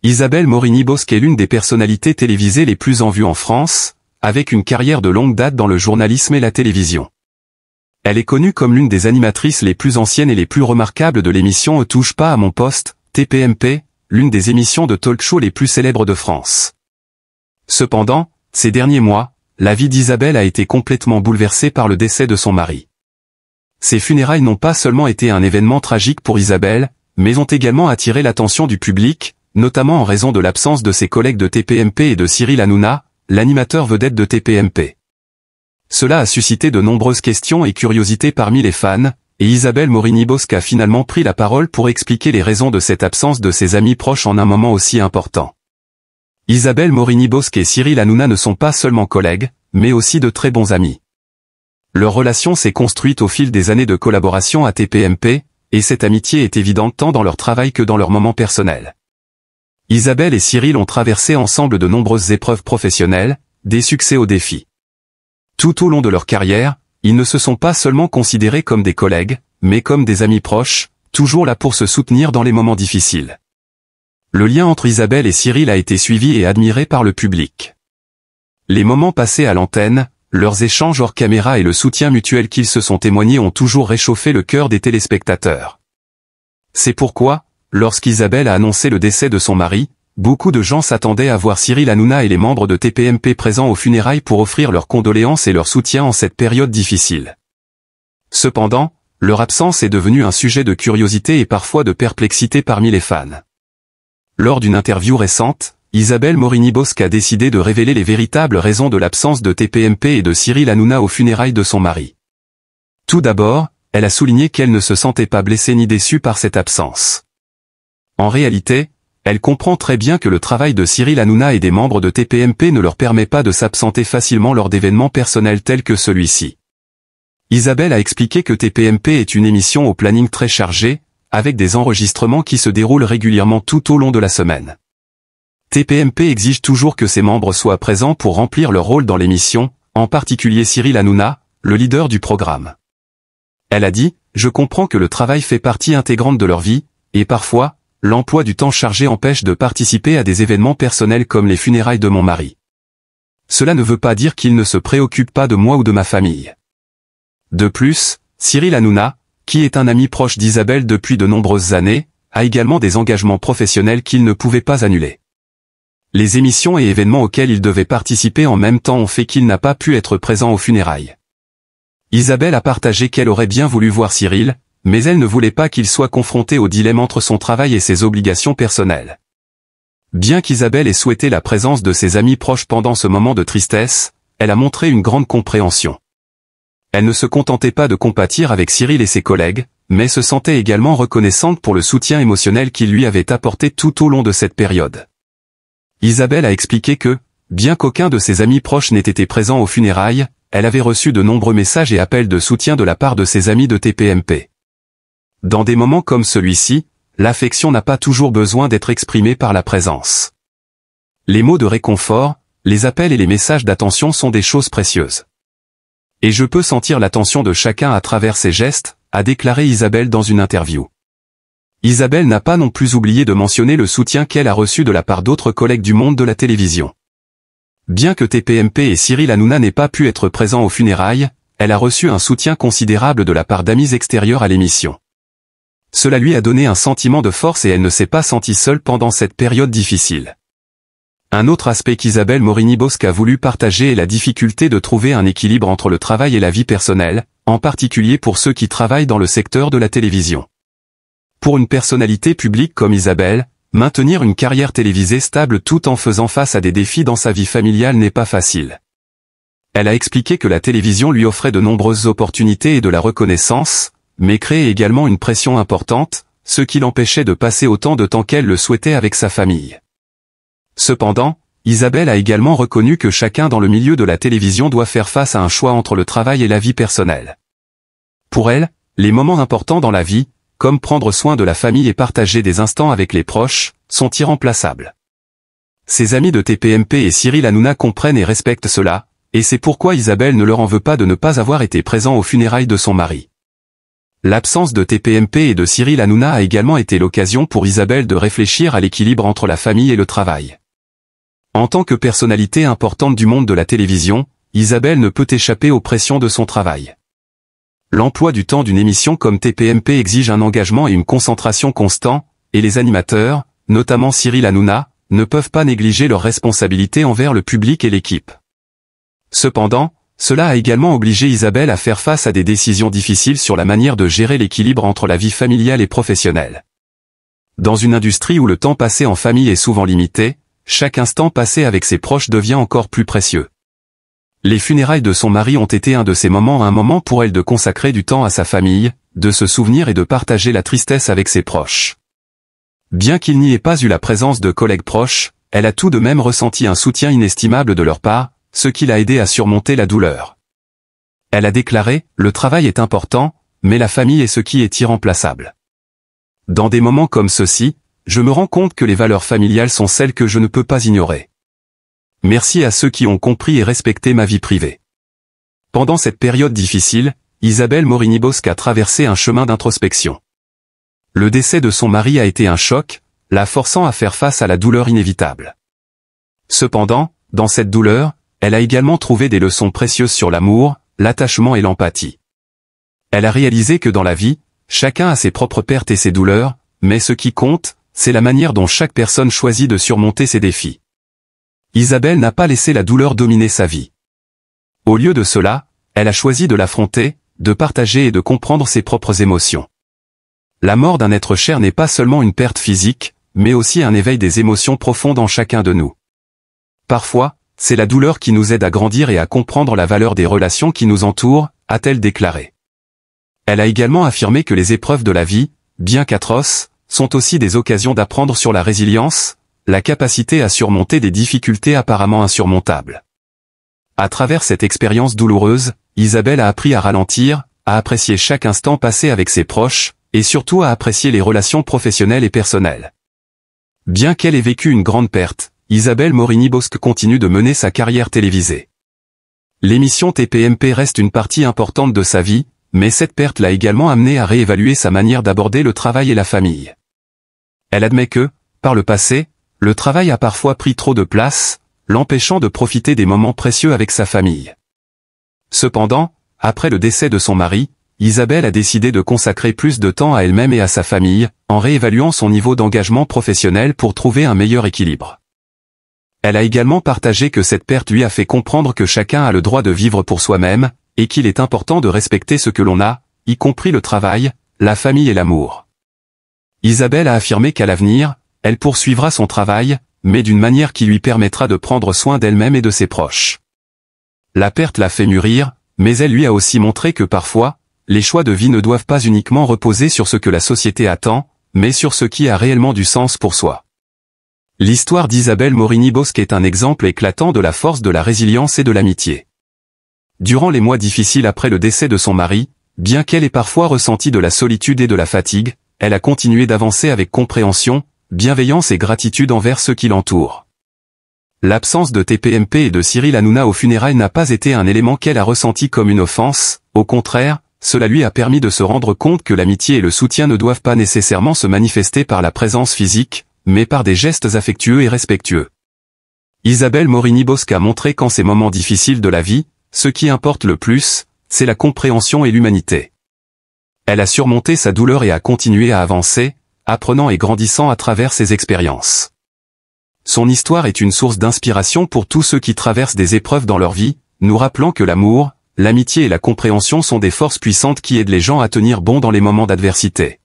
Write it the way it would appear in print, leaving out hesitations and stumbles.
Isabelle Morini-Bosc est l'une des personnalités télévisées les plus en vue en France, avec une carrière de longue date dans le journalisme et la télévision. Elle est connue comme l'une des animatrices les plus anciennes et les plus remarquables de l'émission Touche pas à mon poste, TPMP, l'une des émissions de talk-show les plus célèbres de France. Cependant, ces derniers mois, la vie d'Isabelle a été complètement bouleversée par le décès de son mari. Ses funérailles n'ont pas seulement été un événement tragique pour Isabelle, mais ont également attiré l'attention du public, notamment en raison de l'absence de ses collègues de TPMP et de Cyril Hanouna, l'animateur vedette de TPMP. Cela a suscité de nombreuses questions et curiosités parmi les fans, et Isabelle Morini-Bosc a finalement pris la parole pour expliquer les raisons de cette absence de ses amis proches en un moment aussi important. Isabelle Morini-Bosc et Cyril Hanouna ne sont pas seulement collègues, mais aussi de très bons amis. Leur relation s'est construite au fil des années de collaboration à TPMP, et cette amitié est évidente tant dans leur travail que dans leurs moments personnels. Isabelle et Cyril ont traversé ensemble de nombreuses épreuves professionnelles, des succès aux défis. Tout au long de leur carrière, ils ne se sont pas seulement considérés comme des collègues, mais comme des amis proches, toujours là pour se soutenir dans les moments difficiles. Le lien entre Isabelle et Cyril a été suivi et admiré par le public. Les moments passés à l'antenne, leurs échanges hors caméra et le soutien mutuel qu'ils se sont témoignés ont toujours réchauffé le cœur des téléspectateurs. C'est pourquoi, lorsqu'Isabelle a annoncé le décès de son mari, beaucoup de gens s'attendaient à voir Cyril Hanouna et les membres de TPMP présents aux funérailles pour offrir leurs condoléances et leur soutien en cette période difficile. Cependant, leur absence est devenue un sujet de curiosité et parfois de perplexité parmi les fans. Lors d'une interview récente, Isabelle Morini-Bosc a décidé de révéler les véritables raisons de l'absence de TPMP et de Cyril Hanouna aux funérailles de son mari. Tout d'abord, elle a souligné qu'elle ne se sentait pas blessée ni déçue par cette absence. En réalité, elle comprend très bien que le travail de Cyril Hanouna et des membres de TPMP ne leur permet pas de s'absenter facilement lors d'événements personnels tels que celui-ci. Isabelle a expliqué que TPMP est une émission au planning très chargé, avec des enregistrements qui se déroulent régulièrement tout au long de la semaine. TPMP exige toujours que ses membres soient présents pour remplir leur rôle dans l'émission, en particulier Cyril Hanouna, le leader du programme. Elle a dit « Je comprends que le travail fait partie intégrante de leur vie, et parfois, l'emploi du temps chargé empêche de participer à des événements personnels comme les funérailles de mon mari. Cela ne veut pas dire qu'il ne se préoccupe pas de moi ou de ma famille. » De plus, Cyril Hanouna, qui est un ami proche d'Isabelle depuis de nombreuses années, a également des engagements professionnels qu'il ne pouvait pas annuler. Les émissions et événements auxquels il devait participer en même temps ont fait qu'il n'a pas pu être présent aux funérailles. Isabelle a partagé qu'elle aurait bien voulu voir Cyril, mais elle ne voulait pas qu'il soit confronté au dilemme entre son travail et ses obligations personnelles. Bien qu'Isabelle ait souhaité la présence de ses amis proches pendant ce moment de tristesse, elle a montré une grande compréhension. Elle ne se contentait pas de compatir avec Cyril et ses collègues, mais se sentait également reconnaissante pour le soutien émotionnel qu'il lui avait apporté tout au long de cette période. Isabelle a expliqué que, bien qu'aucun de ses amis proches n'ait été présent aux funérailles, elle avait reçu de nombreux messages et appels de soutien de la part de ses amis de TPMP. Dans des moments comme celui-ci, l'affection n'a pas toujours besoin d'être exprimée par la présence. Les mots de réconfort, les appels et les messages d'attention sont des choses précieuses. Et je peux sentir l'attention de chacun à travers ces gestes, a déclaré Isabelle dans une interview. Isabelle n'a pas non plus oublié de mentionner le soutien qu'elle a reçu de la part d'autres collègues du monde de la télévision. Bien que TPMP et Cyril Hanouna n'aient pas pu être présents aux funérailles, elle a reçu un soutien considérable de la part d'amis extérieurs à l'émission. Cela lui a donné un sentiment de force et elle ne s'est pas sentie seule pendant cette période difficile. Un autre aspect qu'Isabelle Morini-Bosc a voulu partager est la difficulté de trouver un équilibre entre le travail et la vie personnelle, en particulier pour ceux qui travaillent dans le secteur de la télévision. Pour une personnalité publique comme Isabelle, maintenir une carrière télévisée stable tout en faisant face à des défis dans sa vie familiale n'est pas facile. Elle a expliqué que la télévision lui offrait de nombreuses opportunités et de la reconnaissance, mais créait également une pression importante, ce qui l'empêchait de passer autant de temps qu'elle le souhaitait avec sa famille. Cependant, Isabelle a également reconnu que chacun dans le milieu de la télévision doit faire face à un choix entre le travail et la vie personnelle. Pour elle, les moments importants dans la vie, comme prendre soin de la famille et partager des instants avec les proches, sont irremplaçables. Ses amis de TPMP et Cyril Hanouna comprennent et respectent cela, et c'est pourquoi Isabelle ne leur en veut pas de ne pas avoir été présent aux funérailles de son mari. L'absence de TPMP et de Cyril Hanouna a également été l'occasion pour Isabelle de réfléchir à l'équilibre entre la famille et le travail. En tant que personnalité importante du monde de la télévision, Isabelle ne peut échapper aux pressions de son travail. L'emploi du temps d'une émission comme TPMP exige un engagement et une concentration constants, et les animateurs, notamment Cyril Hanouna, ne peuvent pas négliger leurs responsabilités envers le public et l'équipe. Cependant, cela a également obligé Isabelle à faire face à des décisions difficiles sur la manière de gérer l'équilibre entre la vie familiale et professionnelle. Dans une industrie où le temps passé en famille est souvent limité, chaque instant passé avec ses proches devient encore plus précieux. Les funérailles de son mari ont été un de ces moments, un moment pour elle de consacrer du temps à sa famille, de se souvenir et de partager la tristesse avec ses proches. Bien qu'il n'y ait pas eu la présence de collègues proches, elle a tout de même ressenti un soutien inestimable de leur part, ce qui l'a aidé à surmonter la douleur. Elle a déclaré « Le travail est important, mais la famille est ce qui est irremplaçable. Dans des moments comme ceux-ci, je me rends compte que les valeurs familiales sont celles que je ne peux pas ignorer. Merci à ceux qui ont compris et respecté ma vie privée. » Pendant cette période difficile, Isabelle Morini-Bosc a traversé un chemin d'introspection. Le décès de son mari a été un choc, la forçant à faire face à la douleur inévitable. Cependant, dans cette douleur, elle a également trouvé des leçons précieuses sur l'amour, l'attachement et l'empathie. Elle a réalisé que dans la vie, chacun a ses propres pertes et ses douleurs, mais ce qui compte, c'est la manière dont chaque personne choisit de surmonter ses défis. Isabelle n'a pas laissé la douleur dominer sa vie. Au lieu de cela, elle a choisi de l'affronter, de partager et de comprendre ses propres émotions. La mort d'un être cher n'est pas seulement une perte physique, mais aussi un éveil des émotions profondes en chacun de nous. Parfois, c'est la douleur qui nous aide à grandir et à comprendre la valeur des relations qui nous entourent, a-t-elle déclaré. Elle a également affirmé que les épreuves de la vie, bien qu'atroces, sont aussi des occasions d'apprendre sur la résilience, la capacité à surmonter des difficultés apparemment insurmontables. À travers cette expérience douloureuse, Isabelle a appris à ralentir, à apprécier chaque instant passé avec ses proches, et surtout à apprécier les relations professionnelles et personnelles. Bien qu'elle ait vécu une grande perte, Isabelle Morini-Bosc continue de mener sa carrière télévisée. L'émission TPMP reste une partie importante de sa vie, mais cette perte l'a également amenée à réévaluer sa manière d'aborder le travail et la famille. Elle admet que, par le passé, le travail a parfois pris trop de place, l'empêchant de profiter des moments précieux avec sa famille. Cependant, après le décès de son mari, Isabelle a décidé de consacrer plus de temps à elle-même et à sa famille, en réévaluant son niveau d'engagement professionnel pour trouver un meilleur équilibre. Elle a également partagé que cette perte lui a fait comprendre que chacun a le droit de vivre pour soi-même, et qu'il est important de respecter ce que l'on a, y compris le travail, la famille et l'amour. Isabelle a affirmé qu'à l'avenir, elle poursuivra son travail, mais d'une manière qui lui permettra de prendre soin d'elle-même et de ses proches. La perte l'a fait mûrir, mais elle lui a aussi montré que parfois, les choix de vie ne doivent pas uniquement reposer sur ce que la société attend, mais sur ce qui a réellement du sens pour soi. L'histoire d'Isabelle Morini-Bosc est un exemple éclatant de la force de la résilience et de l'amitié. Durant les mois difficiles après le décès de son mari, bien qu'elle ait parfois ressenti de la solitude et de la fatigue, elle a continué d'avancer avec compréhension, bienveillance et gratitude envers ceux qui l'entourent. L'absence de TPMP et de Cyril Hanouna aux funérailles n'a pas été un élément qu'elle a ressenti comme une offense, au contraire, cela lui a permis de se rendre compte que l'amitié et le soutien ne doivent pas nécessairement se manifester par la présence physique, mais par des gestes affectueux et respectueux. Isabelle Morini-Bosc a montré qu'en ces moments difficiles de la vie, ce qui importe le plus, c'est la compréhension et l'humanité. Elle a surmonté sa douleur et a continué à avancer, apprenant et grandissant à travers ses expériences. Son histoire est une source d'inspiration pour tous ceux qui traversent des épreuves dans leur vie, nous rappelant que l'amour, l'amitié et la compréhension sont des forces puissantes qui aident les gens à tenir bon dans les moments d'adversité.